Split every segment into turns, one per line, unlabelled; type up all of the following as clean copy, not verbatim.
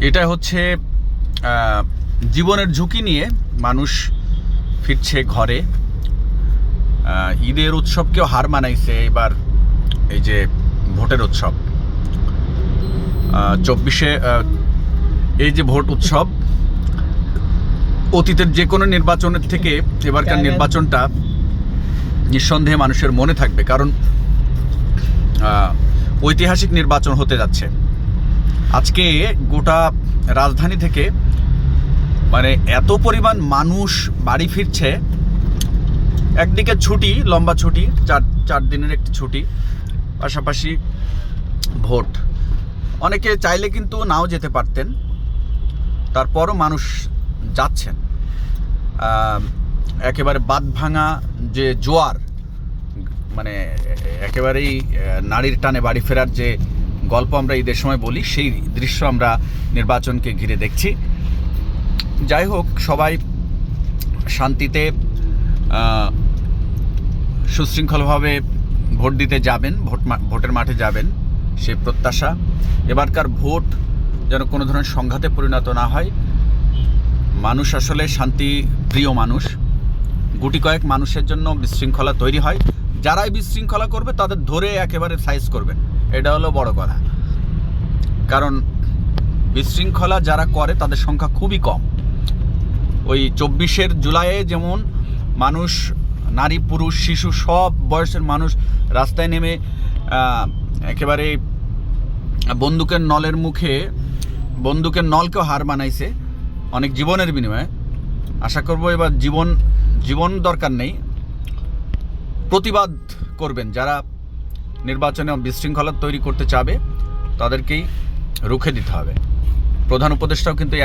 এটা হচ্ছে জীবনের ঝুঁকি নিয়ে মানুষ ফিরছে ঘরে। ঈদের উৎসবকেও হার মানাইছে এবার এই যে ভোটের উৎসব। 24-এ এই যে ভোট উৎসব, অতীতের যে কোনো নির্বাচনের থেকে এবারকার নির্বাচনটা নিঃসন্দেহে মানুষের মনে থাকবে, কারণ ঐতিহাসিক নির্বাচন হতে যাচ্ছে। আজকে গোটা রাজধানী থেকে মানে এত পরিমাণ মানুষ বাড়ি ফিরছে, একদিকে ছুটি, লম্বা ছুটি, চার দিনের একটি ছুটি, পাশাপাশি ভোট। অনেকে চাইলে কিন্তু নাও যেতে পারতেন, তারপরও মানুষ যাচ্ছেন। একেবারে বাঁধ ভাঙা যে জোয়ার, মানে একেবারেই নারীর টানে বাড়ি ফেরার যে গল্প আমরা ঈদের সময় বলি, সেই দৃশ্য আমরা নির্বাচনকে ঘিরে দেখছি। যাই হোক, সবাই শান্তিতে সুশৃঙ্খলভাবে ভোট দিতে যাবেন, ভোটের মাঠে যাবেন, সেই প্রত্যাশা। এবারকার ভোট যেন কোনো ধরনের সংঘাতে পরিণত না হয়। মানুষ আসলে শান্তি প্রিয় মানুষ। গুটি কয়েক মানুষের জন্য বিশৃঙ্খলা তৈরি হয়। যারাই বিশৃঙ্খলা করবে তাদের ধরে একেবারে সাইজ করবেন, এটা হলো বড় কথা। কারণ বিশৃঙ্খলা যারা করে তাদের সংখ্যা খুবই কম। ওই 24 জুলাইয়ে যেমন মানুষ, নারী পুরুষ শিশু সব বয়সের মানুষ রাস্তায় নেমে একেবারে বন্দুকের নলকেও হার মানাইছে অনেক জীবনের বিনিময়ে। আশা করব এবার জীবন দরকার নেই, প্রতিবাদ করবেন। যারা নির্বাচনে বিশৃঙ্খলা তৈরি করতে চাবে তাদেরকেই রুখে দিতে হবে। প্রধান উপদেষ্টাও কিন্তু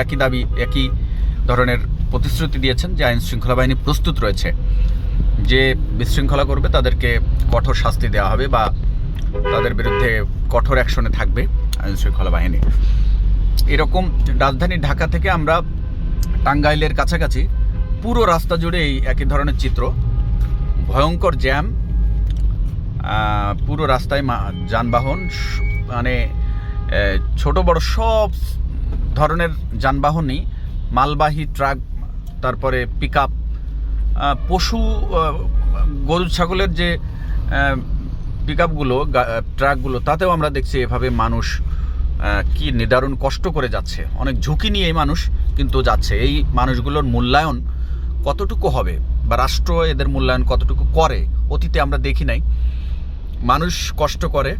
একই ধরনের প্রতিশ্রুতি দিয়েছেন যে আইন শৃঙ্খলা বাহিনী প্রস্তুত রয়েছে, যে বিশৃঙ্খলা করবে তাদেরকে কঠোর শাস্তি দেওয়া হবে বা তাদের বিরুদ্ধে কঠোর অ্যাকশনে থাকবে আইন শৃঙ্খলা বাহিনী। এরকম রাজধানী ঢাকা থেকে আমরা টাঙ্গাইলের কাছাকাছি পুরো রাস্তা জুড়ে এই একই ধরনের চিত্র। ভয়ঙ্কর জ্যাম, পুরো রাস্তায় যানবাহন, মানে ছোট বড় সব ধরনের যানবাহনই, মালবাহী ট্রাক, তারপরে পিকআপ, পশু গরু ছাগলের যে পিকআপগুলো, ট্রাকগুলো, তাতেও আমরা দেখছি এভাবে মানুষ কি নিদারুণ কষ্ট করে যাচ্ছে। অনেক ঝুঁকি নিয়ে এই মানুষ কিন্তু যাচ্ছে। এই মানুষগুলোর মূল্যায়ন কতটুকু হবে বা রাষ্ট্র এদের মূল্যায়ন কতটুকু করে অতীতে আমরা দেখি নাই। মানুষ কষ্ট করে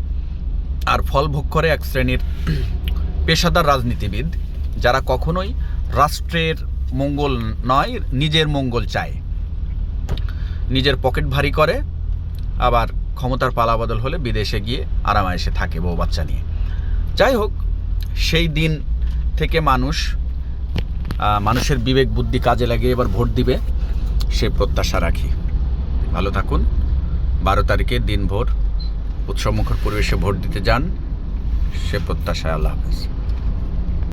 আর ফল ভোগ করে এক শ্রেণীর পেশাদার রাজনীতিবিদ, যারা কখনোই রাষ্ট্রের মঙ্গল নয়, নিজের মঙ্গল চায়। নিজের পকেট ভারী করে, আবার ক্ষমতার পালাবদল হলে বিদেশে গিয়ে আরামায়েশে থাকে বউ বাচ্চা নিয়ে। যাই হোক, সেই দিন থেকে মানুষের বিবেক বুদ্ধি কাজে লাগিয়ে এবার ভোট দিবে, সে প্রত্যাশা রাখি। ভালো থাকুন। 12 তারিখে দিনভর উৎসবমুখর পরিবেশে ভোট দিতে যান, সে প্রত্যাশায়। আল্লাহ হাফেজ।